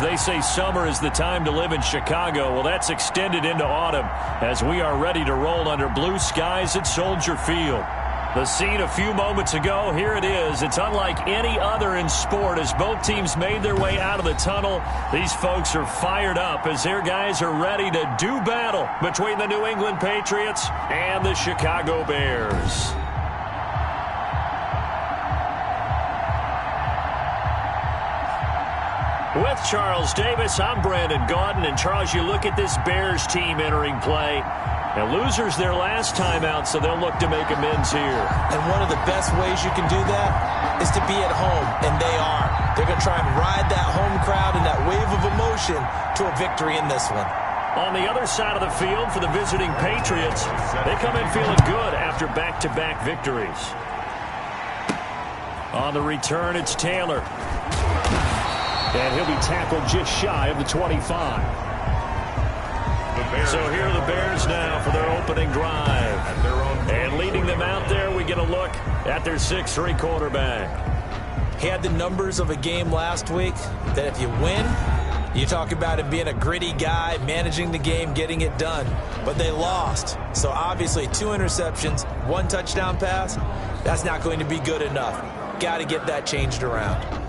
They say summer is the time to live in Chicago. Well, that's extended into autumn as we are ready to roll under blue skies at Soldier Field. The scene a few moments ago, here it is. It's unlike any other in sport as both teams made their way out of the tunnel. These folks are fired up as their guys are ready to do battle between the New England Patriots and the Chicago Bears. With Charles Davis, I'm Brandon Gaudin. And Charles, you look at this Bears team entering play. And losers their last time out, so they'll look to make amends here. And one of the best ways you can do that is to be at home, and they are. They're going to try and ride that home crowd and that wave of emotion to a victory in this one. On the other side of the field for the visiting Patriots, they come in feeling good after back-to-back victories. On the return, it's Taylor. And he'll be tackled just shy of the 25. So here are the Bears now for their opening drive. And leading them out there, we get a look at their 6'3" quarterback. He had the numbers of a game last week that if you win, you talk about him being a gritty guy, managing the game, getting it done. But they lost. So obviously 2 interceptions, 1 touchdown pass, that's not going to be good enough. Got to get that changed around.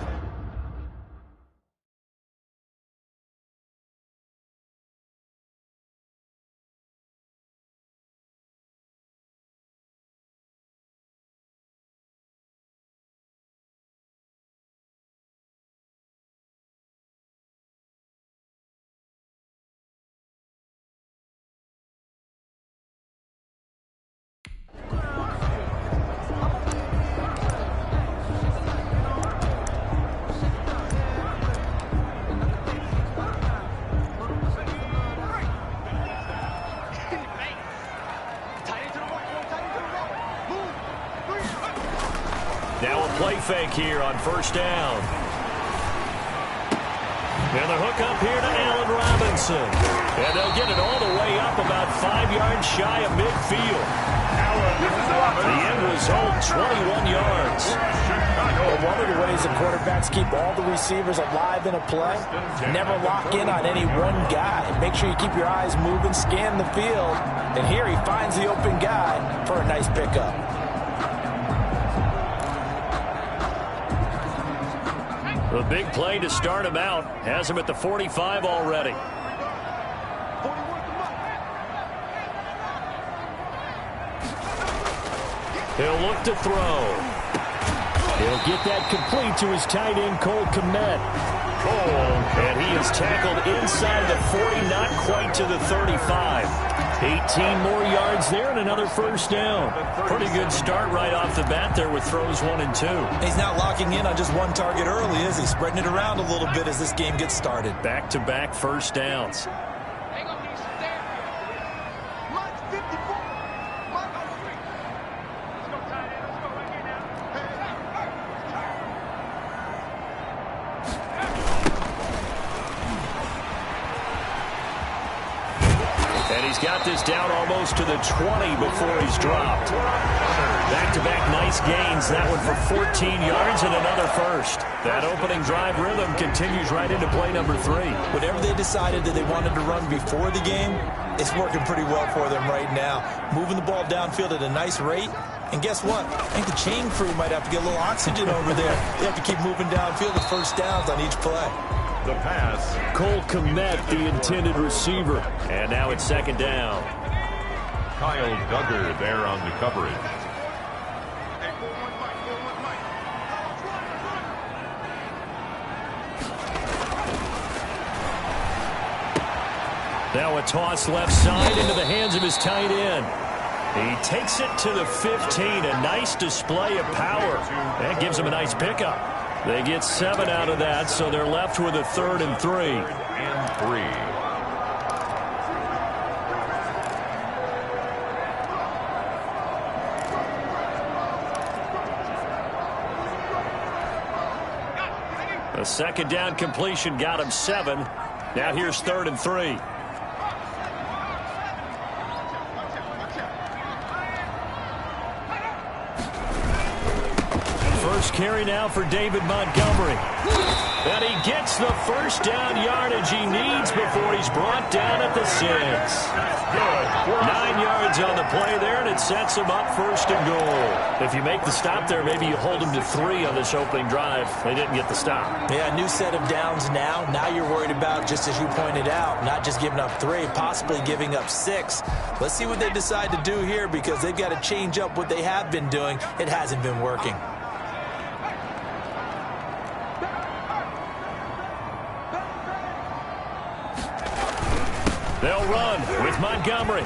Now a play fake here on first down. And the hook up here to Allen Robinson. And they'll get it all the way up about 5 yards shy of midfield. The end result, 21 yards. Well, one of the ways the quarterbacks keep all the receivers alive in a play, never lock in on any one guy. Make sure you keep your eyes moving, scan the field. And here he finds the open guy for a nice pickup. The big play to start him out has him at the 45 already. He'll look to throw. He'll get that complete to his tight end, Cole Kmet. And he is tackled inside the 40, not quite to the 35. 18 more yards there and another first down. Pretty good start right off the bat there with throws 1 and 2. He's not locking in on just one target early, is he? Spreading it around a little bit as this game gets started. Back-to-back first downs. Got this down almost to the 20 before he's dropped. Back-to-back nice gains. That one for 14 yards and another first. That opening drive rhythm continues right into play number 3. Whatever they decided that they wanted to run before the game, it's working pretty well for them right now. Moving the ball downfield at a nice rate. And guess what? I think the chain crew might have to get a little oxygen over there. They have to keep moving downfield with first downs on each play. The pass. Cole Kmet, the intended receiver. And now it's second down. Kyle Duggar there on the coverage. Now a toss left side into the hands of his tight end. He takes it to the 15. A nice display of power. That gives him a nice pickup. They get 7 out of that, so they're left with a 3rd and 3. And 3. A second down completion got him 7. Now here's 3rd and 3. carry now for David Montgomery. And he gets the first down yardage he needs before he's brought down at the 6. 9 yards on the play there, and it sets him up first and goal. If you make the stop there, maybe you hold him to 3 on this opening drive. They didn't get the stop. Yeah, new set of downs now. Now you're worried about, just as you pointed out, not just giving up 3, possibly giving up 6. Let's see what they decide to do here, because they've got to change up what they have been doing. It hasn't been working. They'll run with Montgomery.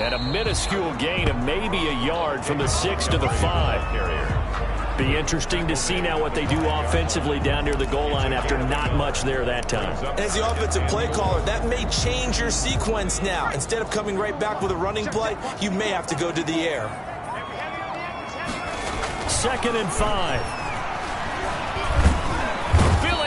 And a minuscule gain of maybe a yard from the 6 to the 5. Be interesting to see now what they do offensively down near the goal line after not much there that time. As the offensive play caller, that may change your sequence now. Instead of coming right back with a running play, you may have to go to the air. 2nd and 5.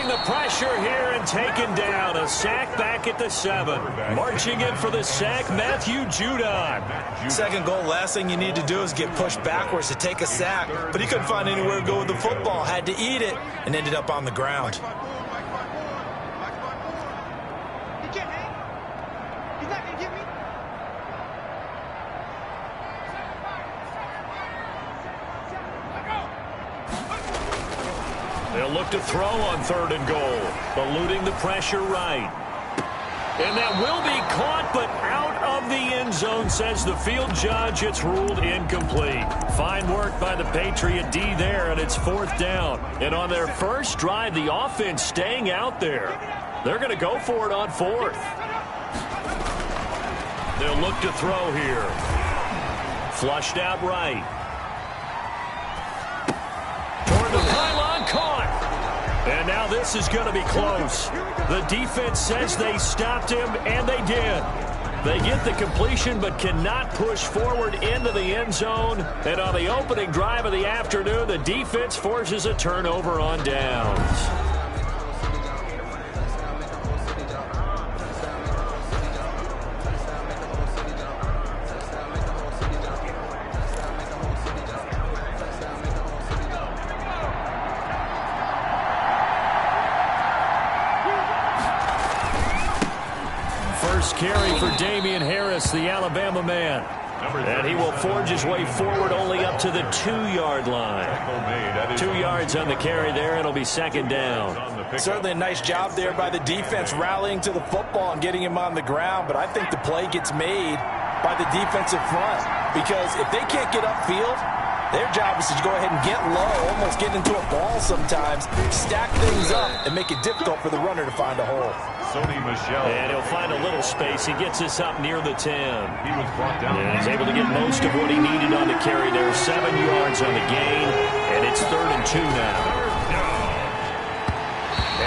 The pressure here and taken down. A sack back at the 7. Marching in for the sack, Matthew Judon. Second goal, last thing you need to do is get pushed backwards to take a sack. But he couldn't find anywhere to go with the football. Had to eat it and ended up on the ground. They'll look to throw on 3rd and goal. Eluding the pressure right. And that will be caught, but out of the end zone, says the field judge. It's ruled incomplete. Fine work by the Patriot D there, and it's 4th down. And on their first drive, the offense staying out there. They're going to go for it on 4th. They'll look to throw here. Flushed out right. Toward the pylon, caught. And now this is going to be close. The defense says they stopped him, and they did. They get the completion but cannot push forward into the end zone. And on the opening drive of the afternoon, the defense forces a turnover on downs. Carry for Damian Harris, the Alabama man. And he will forge his way forward only up to the 2-yard line. 2 yards on the carry there. It'll be 2nd down. Certainly a nice job there by the defense rallying to the football and getting him on the ground. But I think the play gets made by the defensive front. Because if they can't get upfield, their job is to go ahead and get low, almost get into a ball sometimes, stack things up, and make it difficult for the runner to find a hole. And he'll find a little space. He gets us up near the 10. He was brought down. And he's able to get most of what he needed on the carry there. 7 yards on the gain, and it's 3rd and 2 now.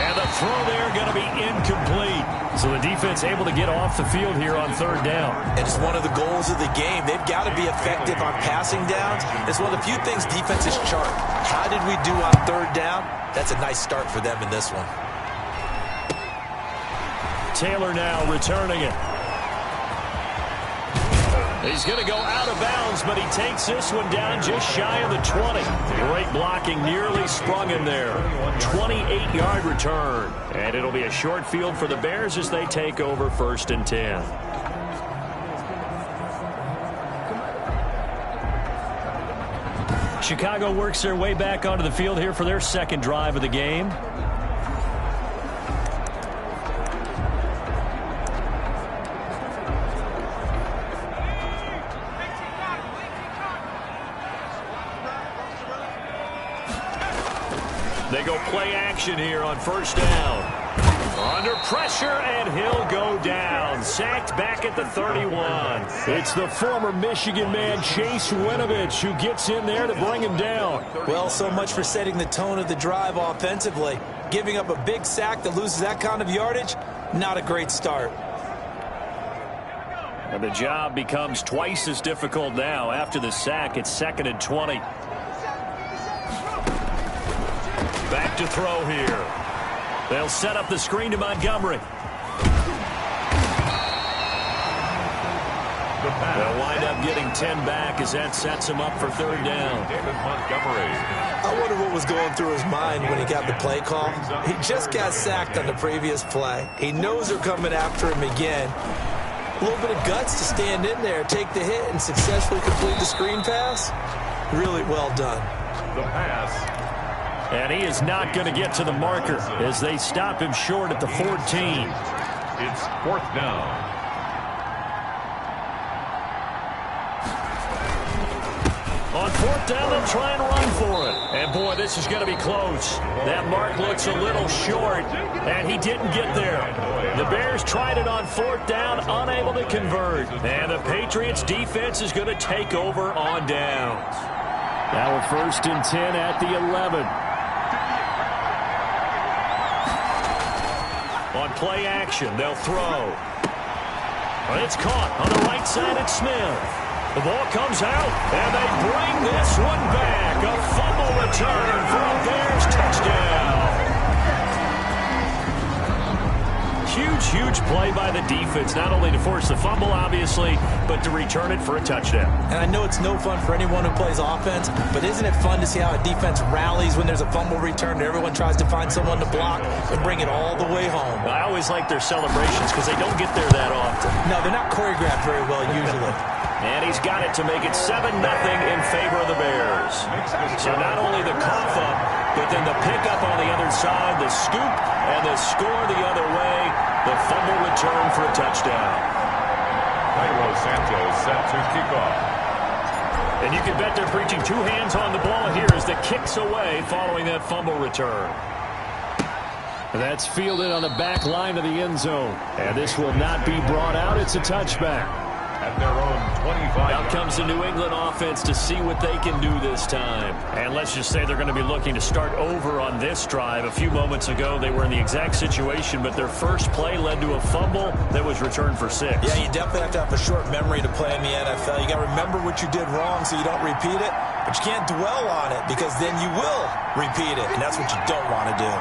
And the throw there going to be incomplete. So the defense able to get off the field here on 3rd down. It's one of the goals of the game. They've got to be effective on passing downs. It's one of the few things defenses chart. How did we do on 3rd down? That's a nice start for them in this one. Taylor now returning it. He's going to go out of bounds, but he takes this one down just shy of the 20. Great blocking, nearly sprung him there. 28-yard return. And it'll be a short field for the Bears as they take over 1st and 10. Chicago works their way back onto the field here for their 2nd drive of the game. They go play action here on 1st down. Under pressure, and he'll go down. Sacked back at the 31. It's the former Michigan man, Chase Winovich, who gets in there to bring him down. Well, so much for setting the tone of the drive offensively. Giving up a big sack that loses that kind of yardage, not a great start. And the job becomes twice as difficult now. After the sack, it's 2nd and 20. Back to throw here. They'll set up the screen to Montgomery. pass. They'll wind up getting 10 back as that sets him up for third down. David Montgomery. I wonder what was going through his mind when he got the play call. He just got sacked on the previous play. He knows they're coming after him again. A little bit of guts to stand in there, take the hit, and successfully complete the screen pass. Really well done. The pass. And he is not going to get to the marker as they stop him short at the 14. It's fourth down. On fourth down, they'll try and run for it. And, boy, this is going to be close. That mark looks a little short, and he didn't get there. The Bears tried it on fourth down, unable to convert. And the Patriots' defense is going to take over on downs. Now a 1st and 10 at the 11. On play action, they'll throw. It's caught on the right side at Smith. The ball comes out, and they bring this one back. A fumble return for a Bears touchdown. Huge play by the defense, not only to force the fumble, obviously, but to return it for a touchdown. And I know it's no fun for anyone who plays offense, but isn't it fun to see how a defense rallies when there's a fumble return and everyone tries to find someone to block and bring it all the way home? I always like their celebrations because they don't get there that often. No, they're not choreographed very well usually. And he's got it to make it 7-0 in favor of the Bears. So not only the cough up, but then the pickup on the other side, the scoop, and the score the other way, the fumble return for a touchdown. Cairo Santos set to kick off. And you can bet they're preaching 2 hands on the ball here as the kick's away following that fumble return. That's fielded on the back line of the end zone. And this will not be brought out. It's a touchback. At their own 25. Out comes the New England offense to see what they can do this time. And let's just say they're going to be looking to start over on this drive. A few moments ago, they were in the exact situation, but their first play led to a fumble that was returned for 6. Yeah, you definitely have to have a short memory to play in the NFL. You got to remember what you did wrong so you don't repeat it, but you can't dwell on it because then you will repeat it, and that's what you don't want to do.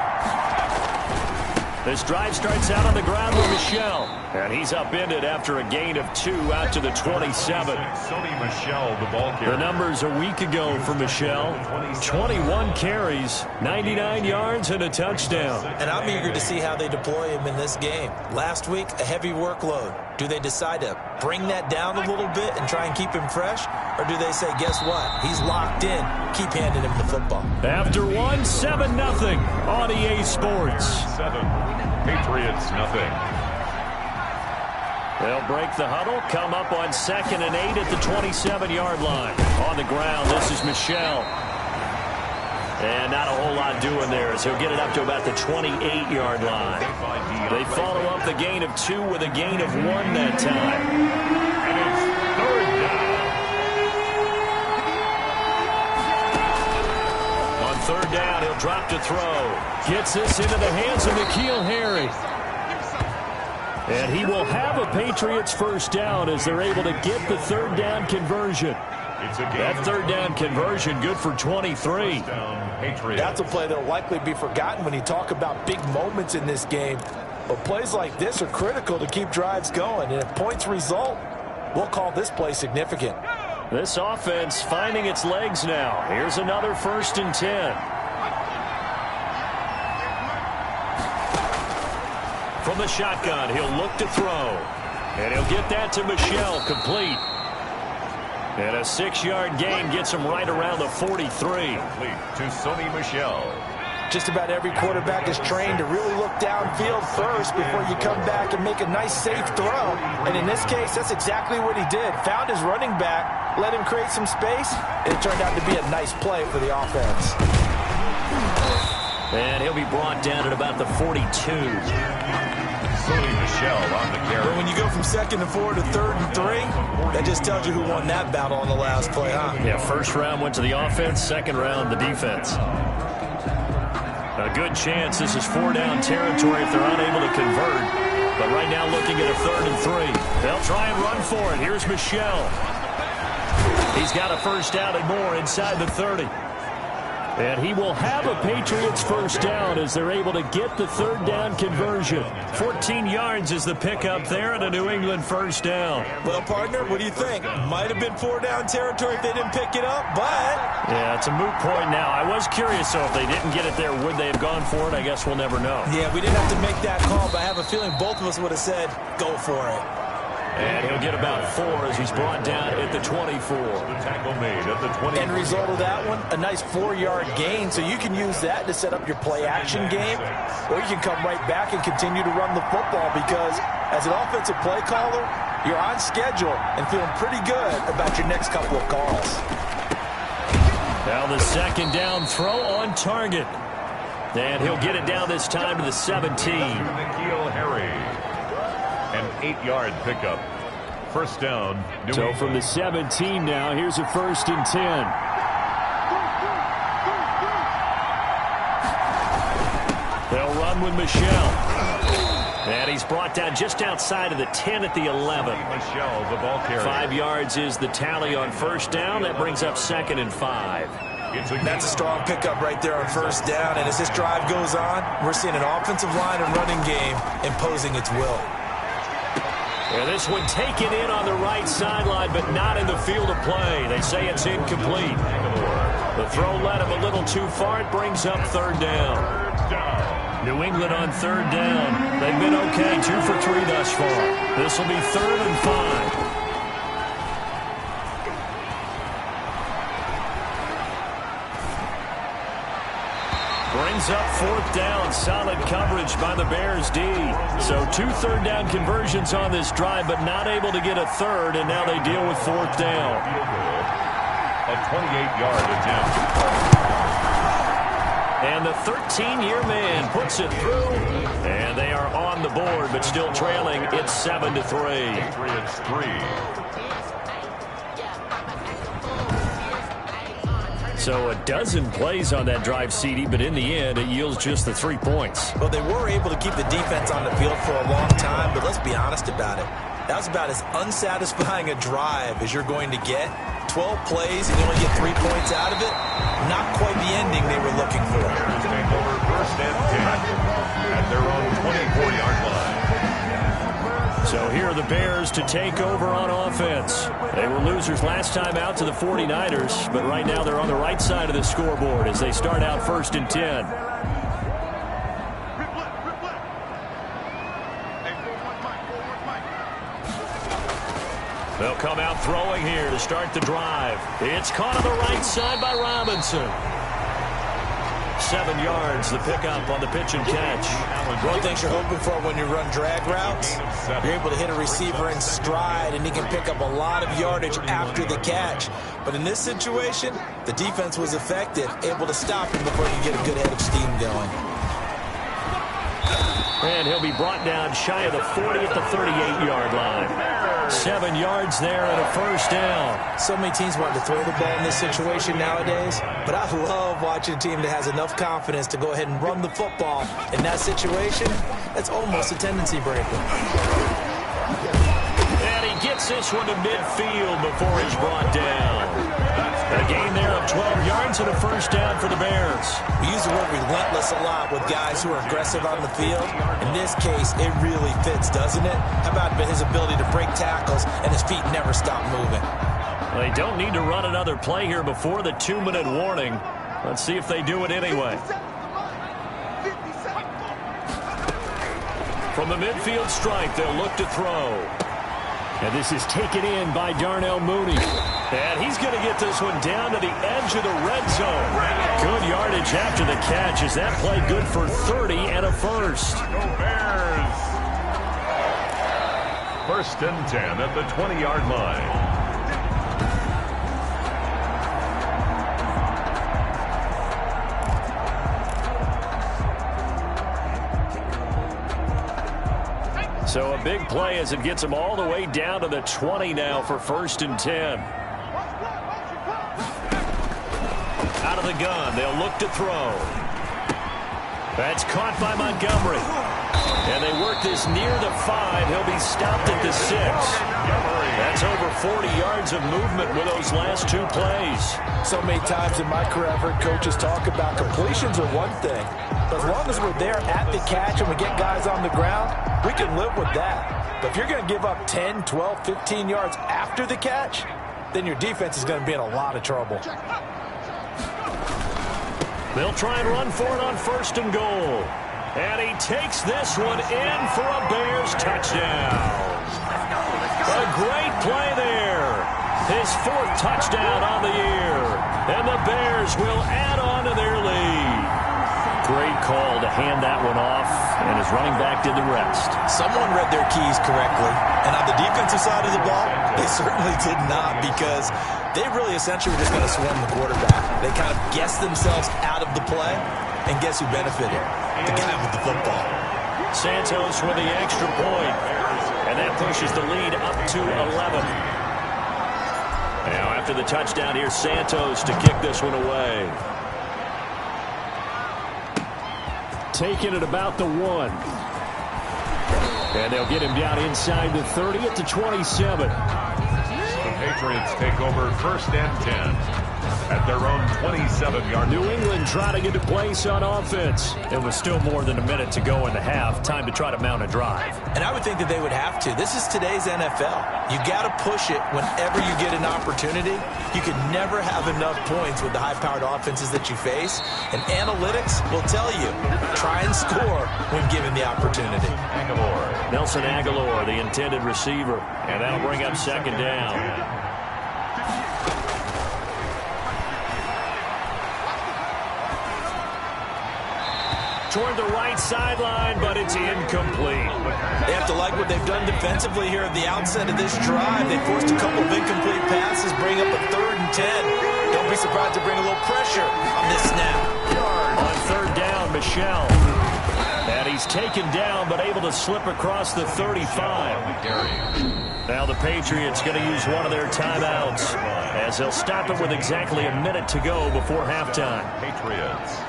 This drive starts out on the ground with Michel. And he's upended after a gain of 2 out to the 27. Sony Michel, the ball carrier. The numbers a week ago for Michel. 21 carries, 99 yards, and a touchdown. And I'm eager to see how they deploy him in this game. Last week, a heavy workload. Do they decide to bring that down a little bit and try and keep him fresh? Or do they say, guess what? He's locked in. Keep handing him the football. After 1, 7-0 on EA Sports. 7, Patriots nothing. They'll break the huddle, come up on 2nd and 8 at the 27-yard line. On the ground, this is Michel. And not a whole lot doing there as he'll get it up to about the 28-yard line. They follow up the gain of 2 with a gain of 1 that time. And it's third down. On third down, he'll drop to throw. Gets this into the hands of N'Keal Harry. And he will have a Patriots first down as they're able to get the third down conversion. That third down conversion good for 23. That's a play that will likely be forgotten when you talk about big moments in this game. But plays like this are critical to keep drives going. And if points result, we'll call this play significant. This offense finding its legs now. Here's another 1st and 10. From the shotgun, he'll look to throw. And he'll get that to Michel, complete. And a 6-yard gain gets him right around the 43. Complete to Sony Michel. Just about every quarterback is trained to really look downfield first before you come back and make a nice, safe throw. And in this case, that's exactly what he did. Found his running back, let him create some space, and it turned out to be a nice play for the offense. And he'll be brought down at about the 42. Sony Michel on the carry. But when you go from 2nd and 4 to 3rd and 3, that just tells you who won that battle on the last play, huh? Yeah, first round went to the offense, second round the defense. A good chance this is 4-down territory if they're unable to convert. But right now looking at a 3rd and 3. They'll try and run for it. Here's Michel. He's got a first down and more inside the 30. And he will have a Patriots first down as they're able to get the third down conversion. 14 yards is the pickup there, and a New England first down. Well, partner, what do you think? Might have been 4-down territory if they didn't pick it up, but... Yeah, it's a moot point now. I was curious, so if they didn't get it there, would they have gone for it? I guess we'll never know. Yeah, we didn't have to make that call, but I have a feeling both of us would have said, go for it. And he'll get about 4 as he's brought down at the 24. The tackle made at the 24. End result of that one, a nice 4-yard gain, so you can use that to set up your play-action game, or you can come right back and continue to run the football because as an offensive play caller, you're on schedule and feeling pretty good about your next couple of calls. Now the second down throw on target. And he'll get it down this time to the 17. N'Keal Harry. An 8-yard pickup. First down. So from the 17 now, here's a 1st and 10. They'll run with Michelle. And he's brought down just outside of the 10 at the 11. Michelle, the ball carrier. 5 yards is the tally on first down. That brings up 2nd and 5. That's a strong pickup right there on first down. And as this drive goes on, we're seeing an offensive line and running game imposing its will. And this one taken in on the right sideline, but not in the field of play. They say it's incomplete. The throw led him a little too far. It brings up 3rd down. New England on 3rd down. They've been okay, 2 for 3 thus far. This will be 3rd and 5. Brings up 4th down. Solid coverage by the Bears D. So 2 third-down conversions on this drive, but not able to get a third, and now they deal with 4th down. A 28-yard attempt. And the 13-year man puts it through, and they are on the board, but still trailing. It's 7-3. Patriots 3. So a dozen plays on that drive, CD, but in the end, it yields just the 3 points. Well, they were able to keep the defense on the field for a long time, but let's be honest about it. That was about as unsatisfying a drive as you're going to get. 12 plays and you only get 3 points out of it. Not quite the ending they were looking for. Bears take over 1st and 10 at their own 24-yard line. So here are the Bears to take over on offense. They were losers last time out to the 49ers, but right now they're on the right side of the scoreboard as they start out 1st and 10. They'll come out throwing here to start the drive. It's caught on the right side by Robinson. 7 yards, the pickup on the pitch and catch. One thing you're hoping for when you run drag routes, you're able to hit a receiver in stride, and he can pick up a lot of yardage after the catch. But in this situation, the defense was effective, able to stop him before he could get a good head of steam going. And he'll be brought down shy of the 40 at the 38-yard line. 7 yards there and a first down. So many teams want to throw the ball in this situation nowadays, but I love watching a team that has enough confidence to go ahead and run the football. In that situation, that's almost a tendency breaker. And he gets this one to midfield before he's brought down. A gain there of 12 yards and a first down for the Bears. We use the word relentless a lot with guys who are aggressive on the field. In this case, it really fits, doesn't it? How about his ability to break tackles and his feet never stop moving? They don't need to run another play here before the 2-minute warning. Let's see if they do it anyway. From the midfield stripe, they'll look to throw. And this is taken in by Darnell Mooney. And he's going to get this one down to the edge of the red zone. Good yardage after the catch. Is that play good for 30 and a first? Go Bears! 1st and 10 at the 20-yard line. So a big play as it gets them all the way down to the 20 now for 1st and 10. Out of the gun, they'll look to throw. That's caught by Montgomery. And they work this near the 5. He'll be stopped at the 6. That's over 40 yards of movement with those last 2 plays. So many times in my career, I've heard coaches talk about completions are one thing. But as long as we're there at the catch and we get guys on the ground, we can live with that. But if you're going to give up 10, 12, 15 yards after the catch, then your defense is going to be in a lot of trouble. They'll try and run for it on 1st and goal. And he takes this one in for a Bears touchdown. A great play there. His 4th touchdown on the year. And the Bears will add on to their lead. Great call to hand that one off, and his running back did the rest. Someone read their keys correctly, and on the defensive side of the ball, they certainly did not, because they really essentially were just going to swarm the quarterback. They kind of guessed themselves out of the play, and guess who benefited? The guy with the football. Santos with the extra point, and that pushes the lead up to 11. Now after the touchdown, here's Santos to kick this one away. Taking it about the 1. And they'll get him down inside the 30 at the 27. The Patriots take over 1st and 10 at their own 27-yard line. New England trying to get a place on offense. It was still more than a minute to go in the half. Time to try to mount a drive. And I would think that they would have to. This is today's NFL. You got to push it whenever you get an opportunity. You can never have enough points with the high-powered offenses that you face. And analytics will tell you, try and score when given the opportunity. Nelson Aguilar, the intended receiver. And that'll bring up 2nd down. Toward the right sideline, but it's incomplete. They have to like what they've done defensively here at the outset of this drive. They forced a couple of incomplete passes, bring up a 3rd and 10. Don't be surprised to bring a little pressure on this snap. On 3rd down, Michel. And he's taken down, but able to slip across the 35. Now the Patriots going to use one of their timeouts, as they'll stop it with exactly a minute to go before halftime. Patriots.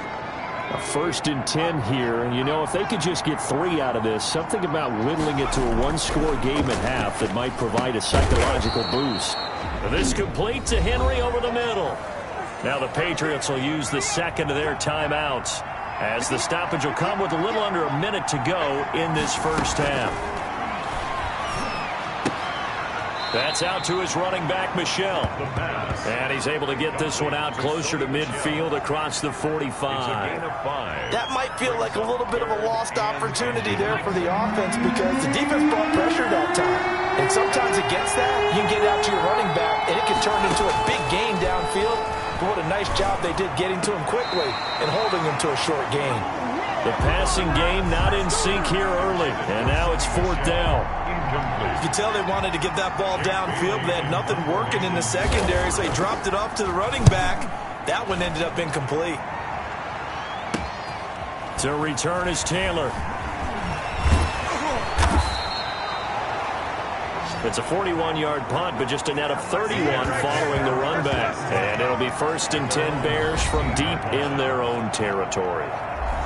A 1st and 10 here, and you know, if they could just get 3 out of this, something about whittling it to a 1-score game at half that might provide a psychological boost. This complete to Henry over the middle. Now the Patriots will use the 2nd of their timeouts, as the stoppage will come with a little under a minute to go in this 1st half. That's out to his running back, Michel. And he's able to get this one out closer to midfield across the 45. That might feel like a little bit of a lost opportunity there for the offense, because the defense brought pressure that time. And sometimes against that, you can get out to your running back, and it can turn into a big gain downfield. But what a nice job they did getting to him quickly and holding him to a short gain. The passing game not in sync here early, and now it's 4th down. You can tell they wanted to get that ball downfield, but they had nothing working in the secondary, so they dropped it off to the running back. That one ended up incomplete. To return is Taylor. It's a 41-yard punt, but just a net of 31 following the run back. And it'll be 1st and 10 Bears from deep in their own territory.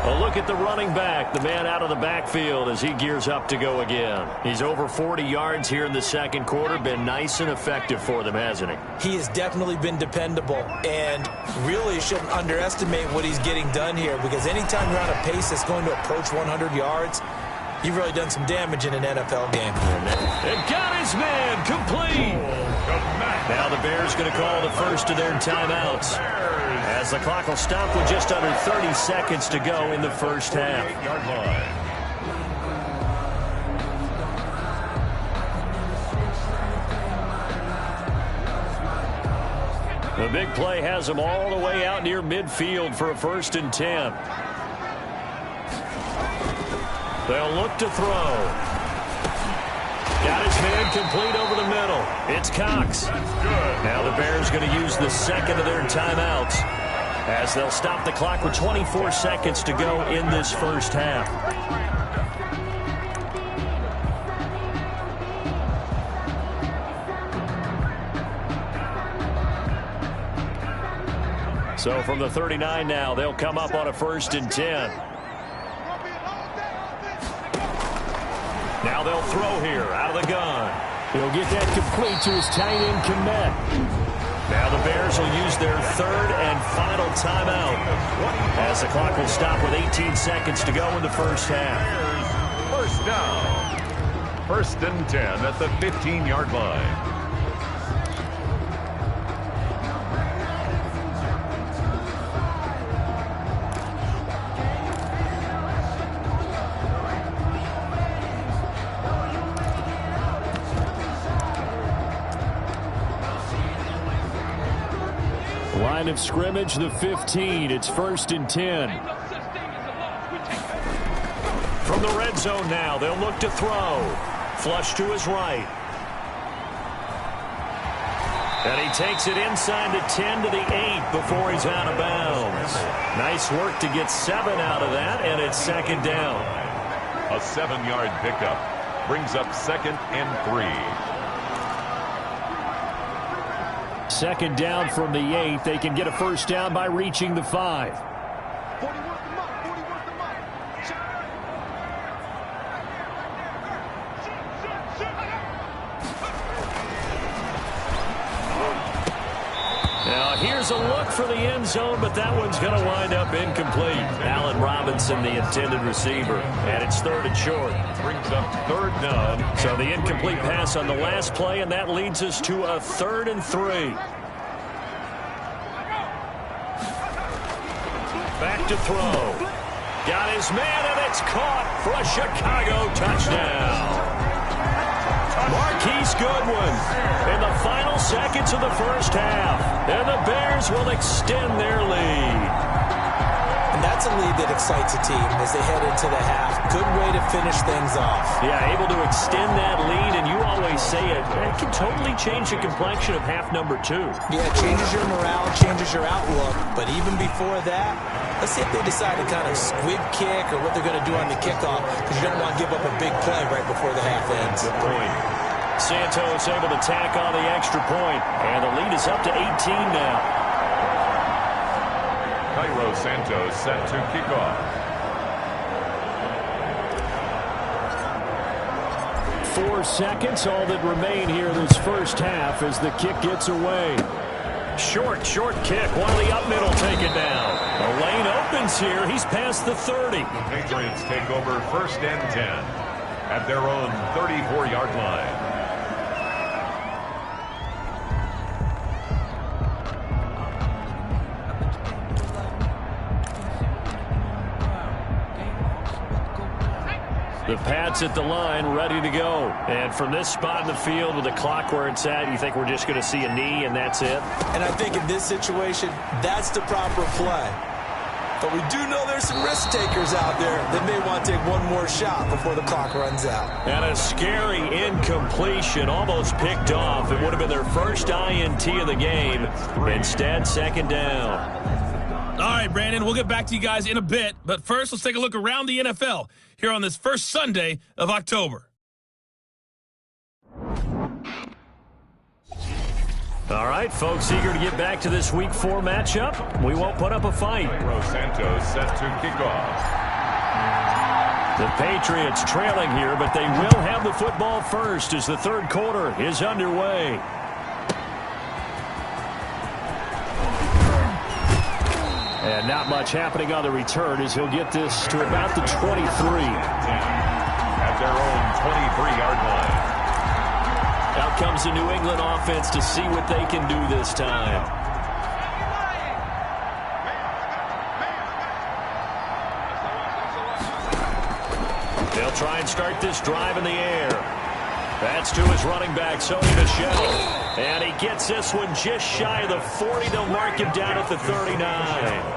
A look at the running back, the man out of the backfield as he gears up to go again. He's over 40 yards here in the 2nd quarter. Been nice and effective for them, hasn't he? He has definitely been dependable, and really shouldn't underestimate what he's getting done here, because anytime you're on a pace that's going to approach 100 yards, you've really done some damage in an NFL game. And got his man complete. Now the Bears going to call the 1st of their timeouts, as the clock will stop with just under 30 seconds to go in the 1st half. The big play has them all the way out near midfield for a 1st and 10. They'll look to throw. Got his man complete over the middle. It's Cox. Now the Bears going to use the 2nd of their timeouts, as they'll stop the clock with 24 seconds to go in this 1st half. So from the 39 now, they'll come up on a 1st and 10. Now they'll throw here out of the gun. He'll get that complete to his tight end, Komet. Now the Bears will use their third and final timeout as the clock will stop with 18 seconds to go in the first half. First down. First and 10 at the 15-yard line. Line of scrimmage, the 15. It's first and 10. From the red zone now, they'll look to throw. Flush to his right. And he takes it inside the 10 to the 8 before he's out of bounds. Nice work to get 7 out of that, and it's second down. A 7-yard pickup brings up second and 3. Second down from the 8. They can get a first down by reaching the 5. Now here's a look for the end zone, but that one's going to wind up incomplete. Allen Robinson, the intended receiver, and it's third and short. Brings up third down. So the incomplete pass on the last play, and that leads us to a 3rd and 3. Back to throw. Got his man, and it's caught for a Chicago touchdown. Marquise Goodwin in the final seconds of the first half. And the Bears will extend their lead. And that's a lead that excites a team as they head into the half. Good way to finish things off. Yeah, able to extend that lead, and you always say it can totally change the complexion of half number 2. Yeah, it changes your morale, changes your outlook. But even before that, let's see if they decide to kind of squib kick or what they're going to do on the kickoff, because you don't want to give up a big play right before the half ends. Good point. Santos able to tack on the extra point, and the lead is up to 18 now. Cairo Santos set to kick off. 4 seconds, all that remain here this first half as the kick gets away. Short kick. One of the up middle take it down. The lane opens here. He's past the 30. The Patriots take over first and 10 at their own 34-yard line. The Pats at the line, ready to go. And from this spot in the field with the clock where it's at, you think we're just going to see a knee and that's it? And I think in this situation, that's the proper play. But we do know there's some risk takers out there that may want to take one more shot before the clock runs out. And a scary incompletion, almost picked off. It would have been their first INT of the game. Instead, second down. All right, Brandon, we'll get back to you guys in a bit. But first, let's take a look around the NFL here on this first Sunday of October. All right, folks, eager to get back to this Week 4 matchup. We won't put up a fight. Cairo Santos set to kick off. The Patriots trailing here, but they will have the football first as the third quarter is underway. And not much happening on the return as he'll get this to about the 23. At their own 23-yard line. Out comes the New England offense to see what they can do this time. They'll try and start this drive in the air. That's to his running back, Sony Michel. And he gets this one just shy of the 40. They'll mark him down at the 39.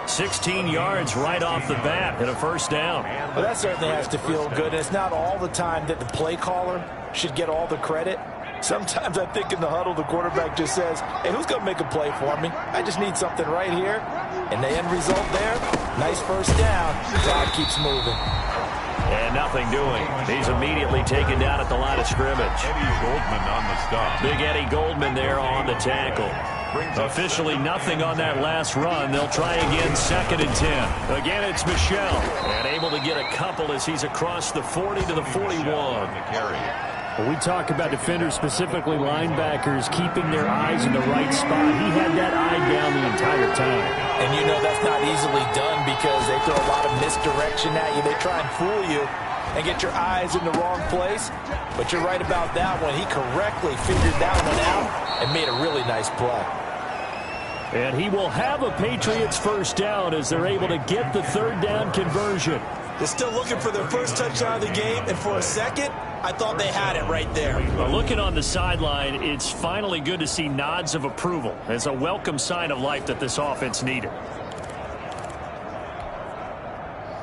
16 yards right off the bat and a first down. Well, that certainly has to feel good. It's not all the time that the play caller should get all the credit. Sometimes I think in the huddle, the quarterback just says, hey, who's going to make a play for me? I just need something right here. And the end result there, nice first down. Drive keeps moving. And nothing doing. He's immediately taken down at the line of scrimmage. Eddie Goldman on the stop. Big Eddie Goldman there on the tackle. Officially nothing on that last run. They'll try again, 2nd and 10. Again, it's Michel. And able to get a couple as he's across the 40 to the 41. When we talk about defenders, specifically linebackers, keeping their eyes in the right spot, he had that eye down the entire time. And you know that's not easily done because they throw a lot of misdirection at you. They try and fool you and get your eyes in the wrong place. But you're right about that one. He correctly figured that one out and made a really nice play. And he will have a Patriots first down as they're able to get the 3rd down conversion. They're still looking for their first touchdown of the game, and for a second, I thought they had it right there. Well, looking on the sideline, it's finally good to see nods of approval. It's a welcome sign of life that this offense needed.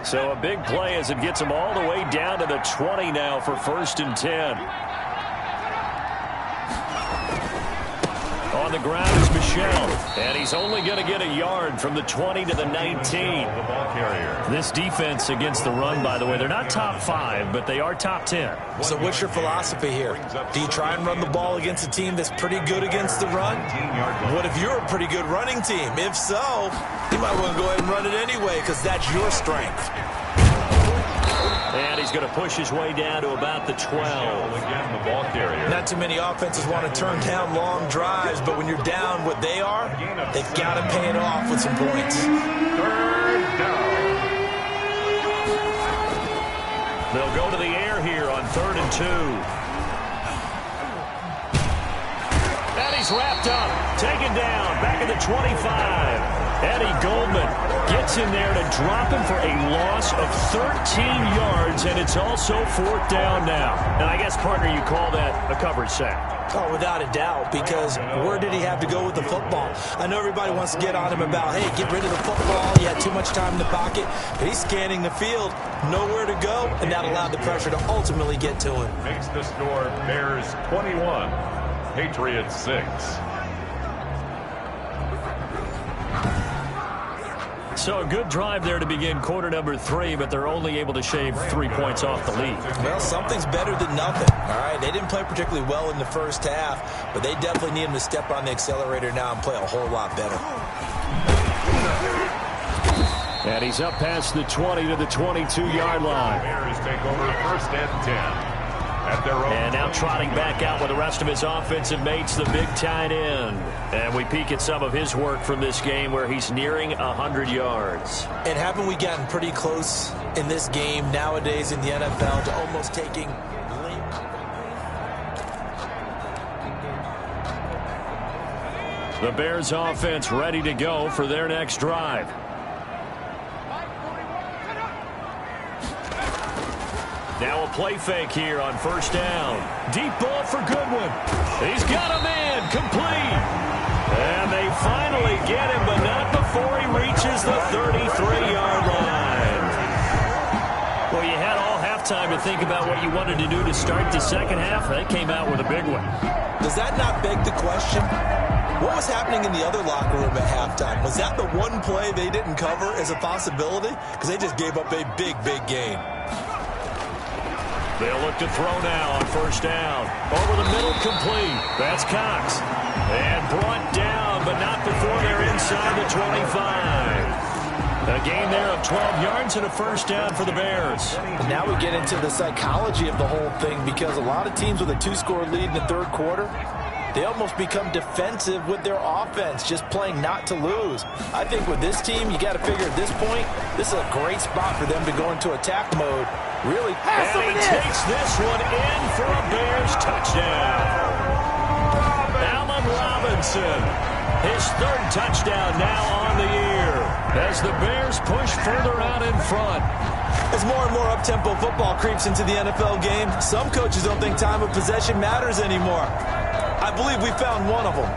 So a big play as it gets them all the way down to the 20 now for 1st and 10. On the ground is Michel, and he's only going to get a yard from the 20 to the 19. This defense against the run, by the way, they're not top 5, but they are top 10. So what's your philosophy here? Do you try and run the ball against a team that's pretty good against the run? What if you're a pretty good running team? If so, you might want to go ahead and run it anyway because that's your strength. And he's going to push his way down to about the 12. Again, the ball carrier. Not too many offenses want to turn down long drives, but when you're down what they are, they've got to pay it off with some points. 3rd down. They'll go to the air here on 3rd and 2. And he's wrapped up, taken down, back at the 25. Eddie Goldman gets in there to drop him for a loss of 13 yards, and it's also 4th down now. And I guess, partner, you call that a coverage sack. Oh, without a doubt, because where did he have to go with the football? I know everybody wants to get on him about, hey, get rid of the football. You had too much time in the pocket. But he's scanning the field, nowhere to go, and that allowed the pressure to ultimately get to him. Makes the score Bears 21, Patriots 6. So a good drive there to begin quarter number 3, but they're only able to shave 3 points off the lead. Well, something's better than nothing, all right? They didn't play particularly well in the first half, but they definitely need him to step on the accelerator now and play a whole lot better. And he's up past the 20 to the 22-yard line. Bears take over 1st and 10. And now trotting back out with the rest of his offensive mates, the big tight end. And we peek at some of his work from this game where he's nearing 100 yards. And haven't we gotten pretty close in this game nowadays in the NFL to almost taking the Bears offense ready to go for their next drive. Now a play fake here on 1st down. Deep ball for Goodwin. He's got him in, complete. And they finally get him, but not before he reaches the 33-yard line. Well, you had all halftime to think about what you wanted to do to start the second half. They came out with a big one. Does that not beg the question? What was happening in the other locker room at halftime? Was that the one play they didn't cover as a possibility? Because they just gave up a big, big gain. They'll look to throw now on 1st down. Over the middle, complete. That's Cox. And brought down, but not before they're inside the 25. A gain there of 12 yards and a 1st down for the Bears. And now we get into the psychology of the whole thing because a lot of teams with a 2-score lead in the 3rd quarter, they almost become defensive with their offense, just playing not to lose. I think with this team, you got to figure at this point, this is a great spot for them to go into attack mode. Really pass them in. And he takes this one in for a Bears touchdown. Allen Robinson, his 3rd touchdown now on the year as the Bears push further out in front. As more and more up-tempo football creeps into the NFL game, some coaches don't think time of possession matters anymore. I believe we found one of them.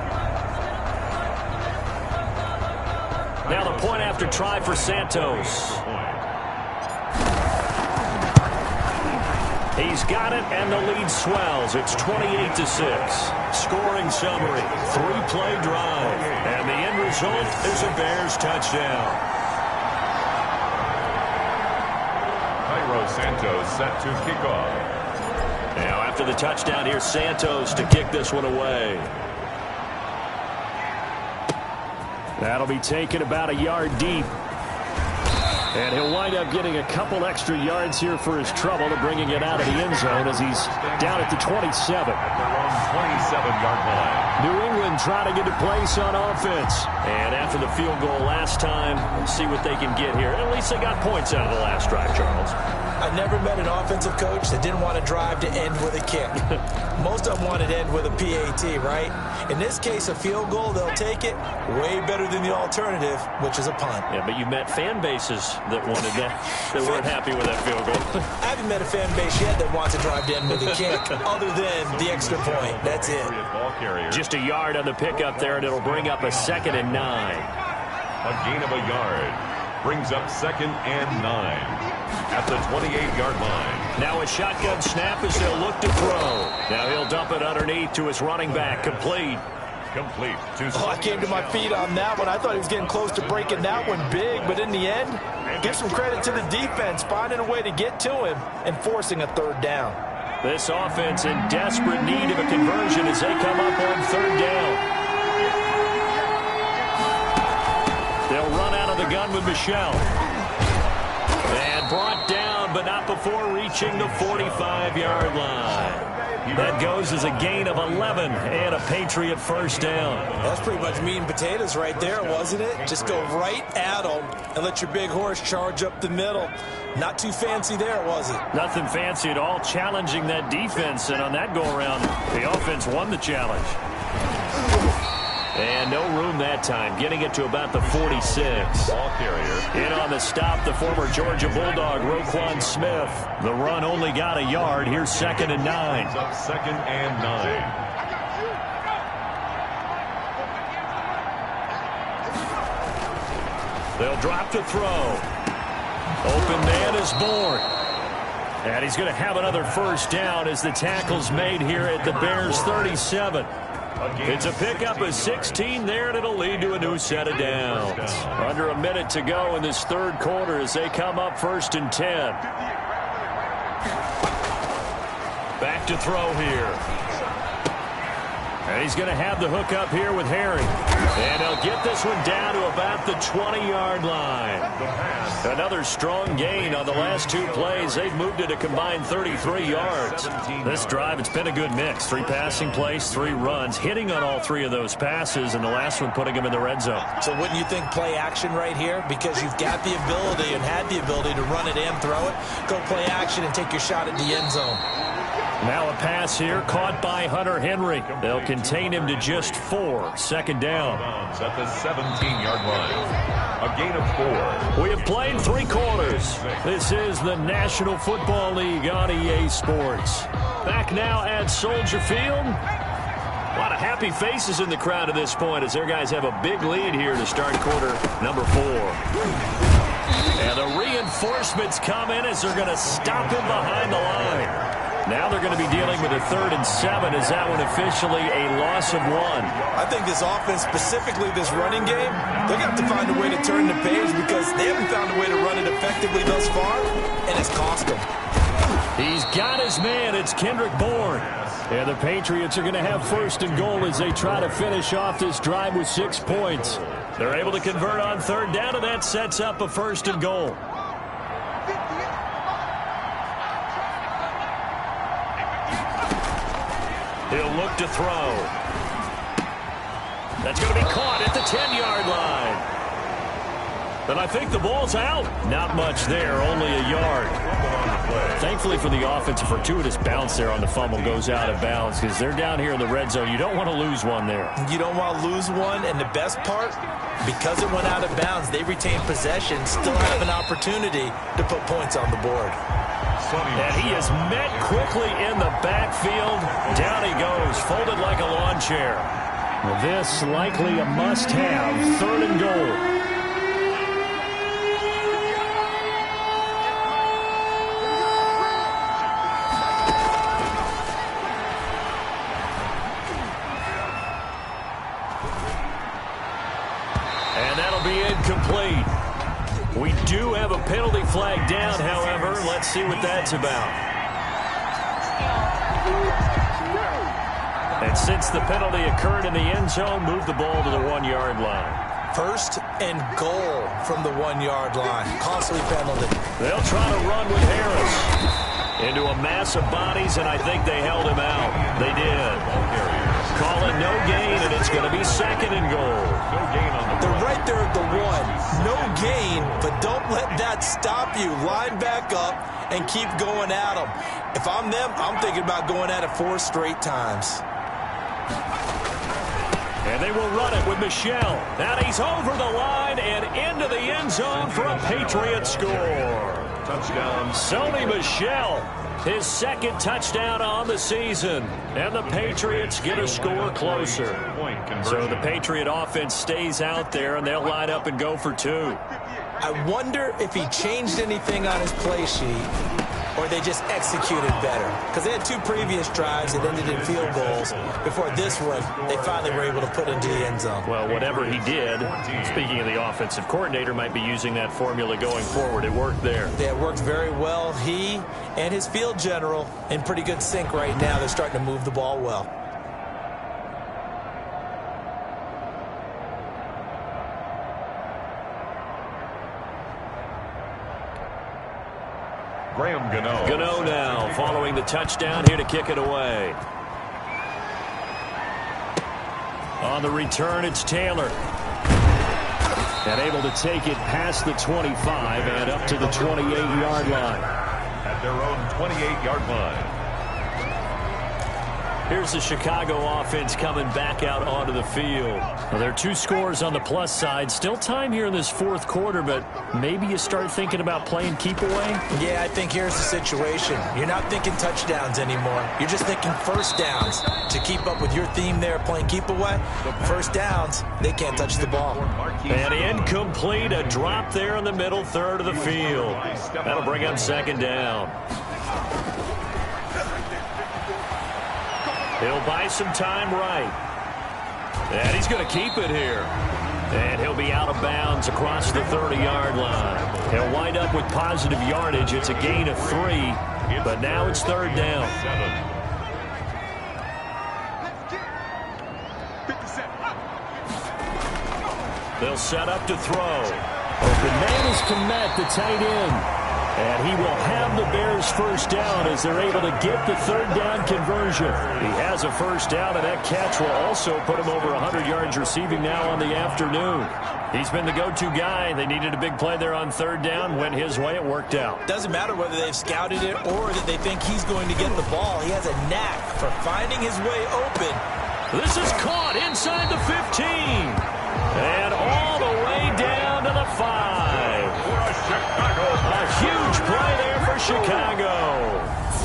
Now the point after try for Santos. He's got it, and the lead swells. It's 28-6. Scoring summary, 3-play drive. And the end result is a Bears touchdown. Cairo Santos set to kick off. Now after the touchdown, here's Santos to kick this one away. That'll be taken about a yard deep. And he'll wind up getting a couple extra yards here for his trouble to bringing it out of the end zone as he's down at the 27. At their own 27-yard line. New England trying to get a place on offense. And after the field goal last time, we'll see what they can get here. At least they got points out of the last drive, Charles. I never met an offensive coach that didn't want to drive to end with a kick. Most of them wanted to end with a PAT, right? In this case, a field goal, they'll take it. Way better than the alternative, which is a punt. Yeah, but you met fan bases that wanted that, that weren't happy with that field goal. I haven't met a fan base yet that wants to drive to end with a kick, other than the extra point. That's it. Just a yard on the pickup there, and it'll bring up a 2nd and 9. A gain of a yard brings up 2nd and 9 at the 28-yard line. Now a shotgun snap as they'll look to throw. Now he'll dump it underneath to his running back. Complete. Complete. I came to my feet on that one. I thought he was getting close to breaking that one big, but in the end, give some credit to the defense, finding a way to get to him and forcing a 3rd down. This offense in desperate need of a conversion as they come up on 3rd down. They'll run out of the gun with Michelle. And brought down, but not before reaching the 45-yard line. That goes as a gain of 11 and a Patriot 1st down. That's pretty much meat and potatoes right there, wasn't it? Just go right at them and let your big horse charge up the middle. Not too fancy there, was it? Nothing fancy at all, challenging that defense. And on that go-around, the offense won the challenge. And no room that time, getting it to about the 46. Ball carrier. In on the stop, the former Georgia Bulldog, Roquan Smith. The run only got a yard. Here's 2nd and 9. Up 2nd and 9. They'll drop to throw. Open man is born. And he's going to have another 1st down as the tackle's made here at the Bears' 37. It's a pickup of 16 there, and it'll lead to a new set of downs. Under a minute to go in this 3rd quarter as they come up 1st and 10. Back to throw here. And he's going to have the hook up here with Herring. And he'll get this one down to about the 20-yard line. Another strong gain on the last 2 plays. They've moved it a combined 33 yards. This drive, it's been a good mix. 3 passing plays, 3 runs, hitting on all 3 of those passes, and the last one putting him in the red zone. So wouldn't you think play action right here? Because you've got the ability and had the ability to run it and throw it. Go play action and take your shot at the end zone. Now a pass here, caught by Hunter Henry. They'll contain him to just 4. 2nd down. At the 17-yard line. A gain of 4. We have played 3 quarters. This is the National Football League on EA Sports. Back now at Soldier Field. A lot of happy faces in the crowd at this point as their guys have a big lead here to start quarter number 4. And the reinforcements come in as they're going to stop him behind the line. Now they're going to be dealing with a 3rd and 7. Is that one officially a loss of 1? I think this offense, specifically this running game, they're going to have to find a way to turn the page because they haven't found a way to run it effectively thus far, and it's cost them. He's got his man. It's Kendrick Bourne. And the Patriots are going to have 1st and goal as they try to finish off this drive with 6 points. They're able to convert on 3rd down, and that sets up a 1st and goal. He'll look to throw. That's going to be caught at the 10-yard line. But I think the ball's out. Not much there, only a yard. Thankfully for the offense, a fortuitous bounce there on the fumble goes out of bounds because they're down here in the red zone. You don't want to lose one there. You don't want to lose one, and the best part, because it went out of bounds, they retain possession, still have an opportunity to put points on the board. And he is met quickly in the backfield. Down he goes, folded like a lawn chair. Well, this likely a must-have, 3rd and goal. And that'll be incomplete. We do have a penalty flag down, however. Let's see what that's about. And since the penalty occurred in the end zone, move the ball to the 1-yard line. First and goal from the 1-yard line. Costly penalty. They'll try to run with Harris into a mass of bodies, and I think they held him out. They did. Call it no gain, and it's going to be second and goal. No gain on the They're right there at the 1. No gain, but don't let that stop you. Line back up and keep going at them. If I'm them, I'm thinking about going at it 4 straight times. And they will run it with Michel. And he's over the line and into the end zone for a Patriot score. touchdown. Sony Michel, his second touchdown on the season. And the Patriots get a score closer. So the Patriot offense stays out there, and they'll line up and go for 2. I wonder if he changed anything on his play sheet, or they just executed better. Because they had 2 previous drives that ended in field goals. Before this one, they finally were able to put into the end zone. Well, whatever he did, speaking of the offensive coordinator, might be using that formula going forward. It worked there. Yeah, it worked very well. He and his field general in pretty good sync right now. They're starting to move the ball well. Graham Gano. Gano now following the touchdown here to kick it away. On the return, it's Taylor. And able to take it past the 25 and up to the 28-yard line. At their own 28-yard line. Here's the Chicago offense coming back out onto the field. Well, there are 2 scores on the plus side. Still time here in this 4th quarter, but maybe you start thinking about playing keep away? Yeah, I think here's the situation. You're not thinking touchdowns anymore. You're just thinking first downs. To keep up with your theme there, playing keep away, first downs, they can't touch the ball. And incomplete, a drop there in the middle third of the field. That'll bring up second down. He'll buy some time right. And he's going to keep it here. And he'll be out of bounds across the 30-yard line. He'll wind up with positive yardage. It's a gain of 3, but now it's third down. They'll set up to throw. Open man is Komet, the tight end. And he will have the Bears first down as they're able to get the third down conversion. He has a first down, and that catch will also put him over 100 yards receiving now on the afternoon. He's been the go-to guy. They needed a big play there on third down. Went his way. It worked out. Doesn't matter whether they've scouted it or that they think he's going to get the ball. He has a knack for finding his way open. This is caught inside the 15. And all the way down to the 5. A huge play there for Chicago.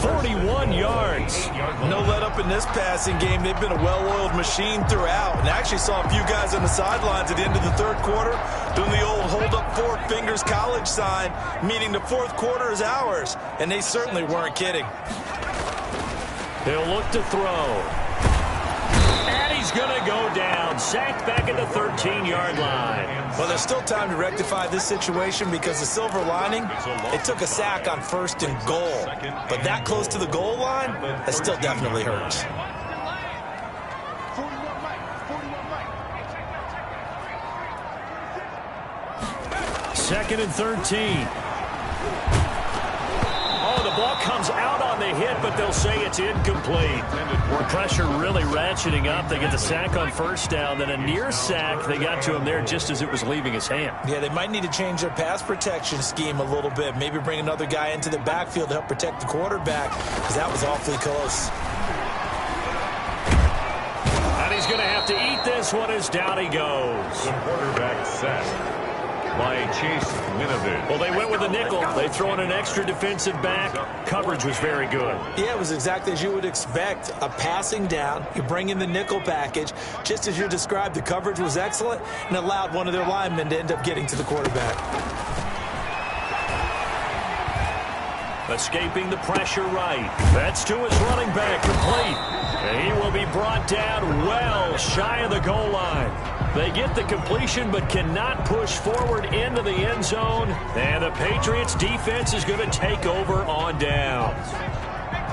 41 yards. No let up in this passing game. They've been a well-oiled machine throughout. And I actually saw a few guys on the sidelines at the end of the 3rd quarter doing the old hold up 4 fingers college sign, meaning the 4th quarter is ours. And they certainly weren't kidding. He'll look to throw. And he's going to go down. Sacked back at the 13-yard line. Well, there's still time to rectify this situation because the silver lining, they took a sack on 1st and goal. But that close to the goal line, that still definitely hurts. Second and 13. Oh, the ball comes out on the hit, but they'll say it's incomplete. The pressure really ratcheting up. They get the sack on first down, then a near sack. They got to him there just as it was leaving his hand. Yeah, they might need to change their pass protection scheme a little bit. Maybe bring another guy into the backfield to help protect the quarterback, because that was awfully close. And he's going to have to eat this one as down he goes. The quarterback set by Chase Winovich. Well, they went with a nickel. They throw in an extra defensive back. Coverage was very good. Yeah, it was exactly as you would expect. A passing down. You bring in the nickel package. Just as you described, the coverage was excellent and allowed one of their linemen to end up getting to the quarterback. Escaping the pressure right. That's to his running back, complete. And he will be brought down well shy of the goal line. They get the completion but cannot push forward into the end zone. And the Patriots defense is going to take over on downs.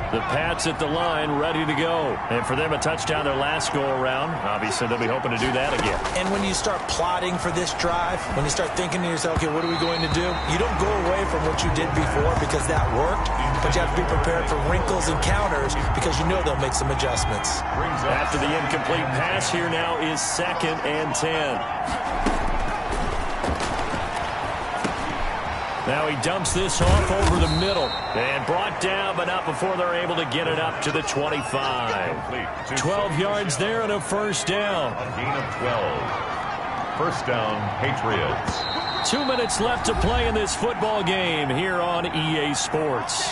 The Pats at the line, ready to go. And for them, a touchdown their last go-around. Obviously, they'll be hoping to do that again. And when you start plotting for this drive, when you start thinking to yourself, okay, what are we going to do? You don't go away from what you did before because that worked, but you have to be prepared for wrinkles and counters because you know they'll make some adjustments. After the incomplete pass, here now is 2nd and 10. Now he dumps this off over the middle. And brought down, but not before they're able to get it up to the 25. 12 yards there and a first down. A gain of 12. First down, Patriots. 2 minutes left to play in this football game here on EA Sports.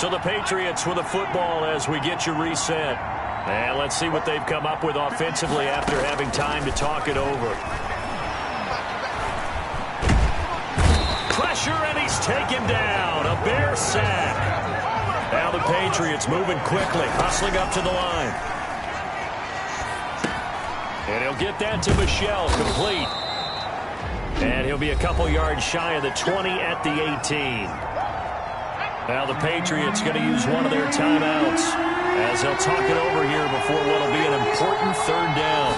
So the Patriots with the football as we get you reset. And let's see what they've come up with offensively after having time to talk it over. Pressure, and he's taken down. A Bear sack. Now the Patriots moving quickly, hustling up to the line. And he'll get that to Michel, complete. And he'll be a couple yards shy of the 20 at the 18. Now the Patriots going to use one of their timeouts as they'll talk it over here before what will be an important third down.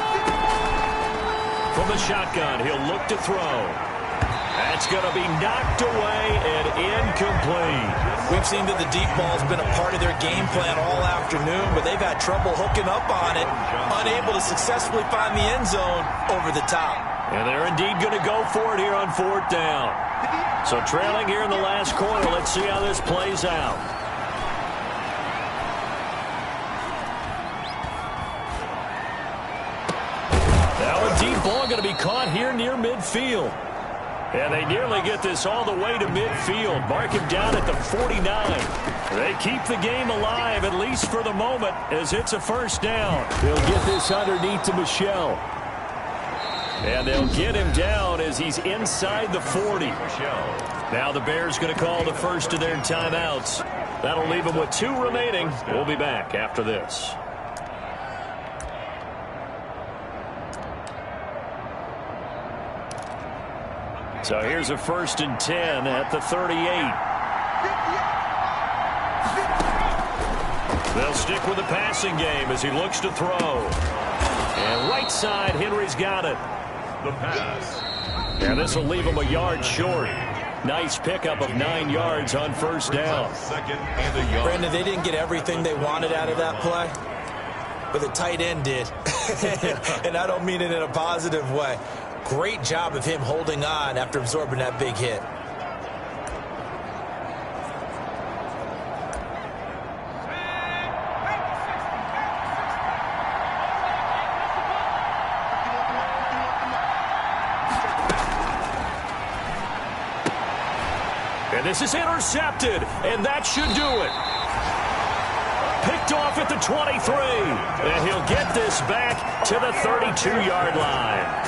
From the shotgun, he'll look to throw. That's going to be knocked away and incomplete. We've seen that the deep ball's been a part of their game plan all afternoon, but they've had trouble hooking up on it, unable to successfully find the end zone over the top. And they're indeed going to go for it here on 4th down. So trailing here in the last quarter, let's see how this plays out. Now a deep ball going to be caught here near midfield. And they nearly get this all the way to midfield. Mark him down at the 49. They keep the game alive, at least for the moment, as it's a first down. They'll get this underneath to Michel. And they'll get him down as he's inside the 40. Now the Bears going to call the first of their timeouts. That'll leave them with 2 remaining. We'll be back after this. So here's a 1st and 10 at the 38. They'll stick with the passing game as he looks to throw. And right side, Henry's got it. The pass. And this will leave him a yard short. Nice pickup of 9 yards on first down. 2nd and a yard. Brandon, they didn't get everything they wanted out of that play, but the tight end did. And I don't mean it in a positive way. Great job of him holding on after absorbing that big hit. And this is intercepted, and that should do it. Picked off at the 23, and he'll get this back to the 32-yard line.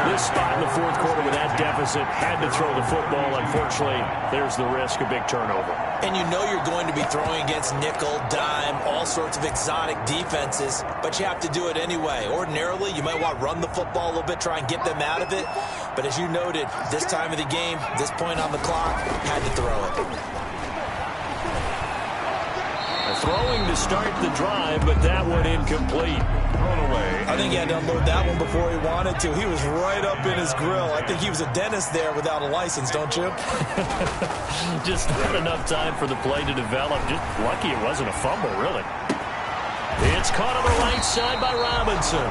This spot in the 4th quarter with that deficit, had to throw the football. Unfortunately, there's the risk of big turnover. And you know you're going to be throwing against nickel, dime, all sorts of exotic defenses, but you have to do it anyway. Ordinarily, you might want to run the football a little bit, try and get them out of it. But as you noted, this time of the game, this point on the clock, had to throw it. Throwing to start the drive, but that one incomplete. Thrown away. I think he had to unload that one before he wanted to. He was right up in his grill. I think he was a dentist there without a license, don't you? Just not enough time for the play to develop. Just lucky it wasn't a fumble, really. It's caught on the right side by Robinson.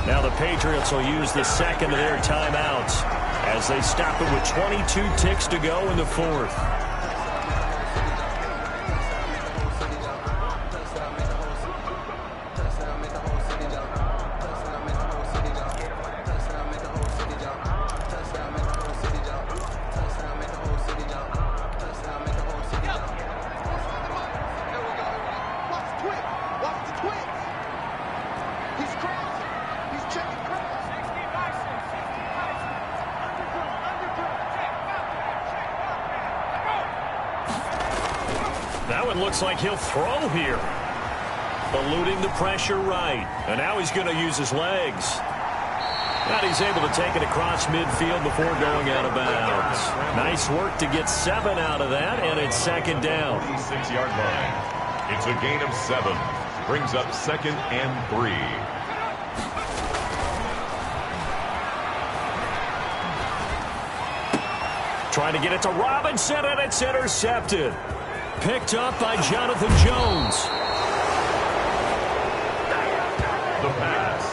Now the Patriots will use the 2nd of their timeouts as they stop it with 22 ticks to go in the 4th. That one looks like he'll throw here. Eluding the pressure right. And now he's going to use his legs. And he's able to take it across midfield before going out of bounds. Nice work to get 7 out of that, and it's second down. 6-yard line. It's a gain of 7. Brings up 2nd and 3. Trying to get it to Robinson, and it's intercepted. Picked up by Jonathan Jones. The pass.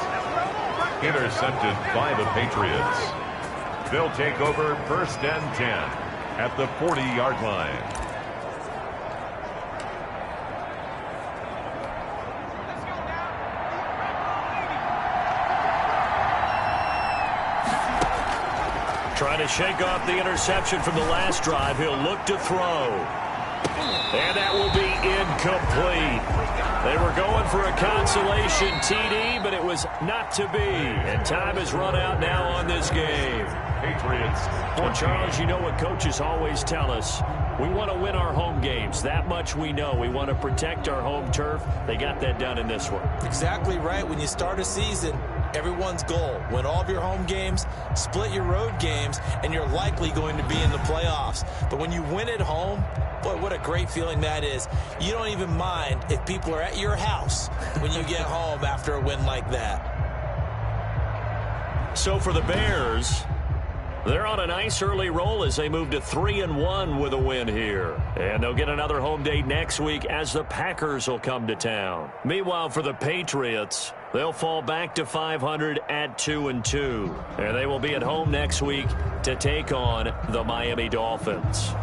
Intercepted by the Patriots. They'll take over 1st and 10 at the 40-yard line. Trying to shake off the interception from the last drive. He'll look to throw. And that will be incomplete. They were going for a consolation TD, but it was not to be. And time has run out now on this game. Patriots. Well, Charles, you know what coaches always tell us. We want to win our home games. That much we know. We want to protect our home turf. They got that done in this one. Exactly right. When you start a season, everyone's goal: win all of your home games, split your road games, and you're likely going to be in the playoffs. But when you win at home, boy, what a great feeling that is. You don't even mind if people are at your house when you get home after a win like that. So for the Bears, they're on a nice early roll as they move to 3-1 with a win here. And they'll get another home date next week as the Packers will come to town. Meanwhile, for the Patriots, they'll fall back to 500 at 2-2. And they will be at home next week to take on the Miami Dolphins.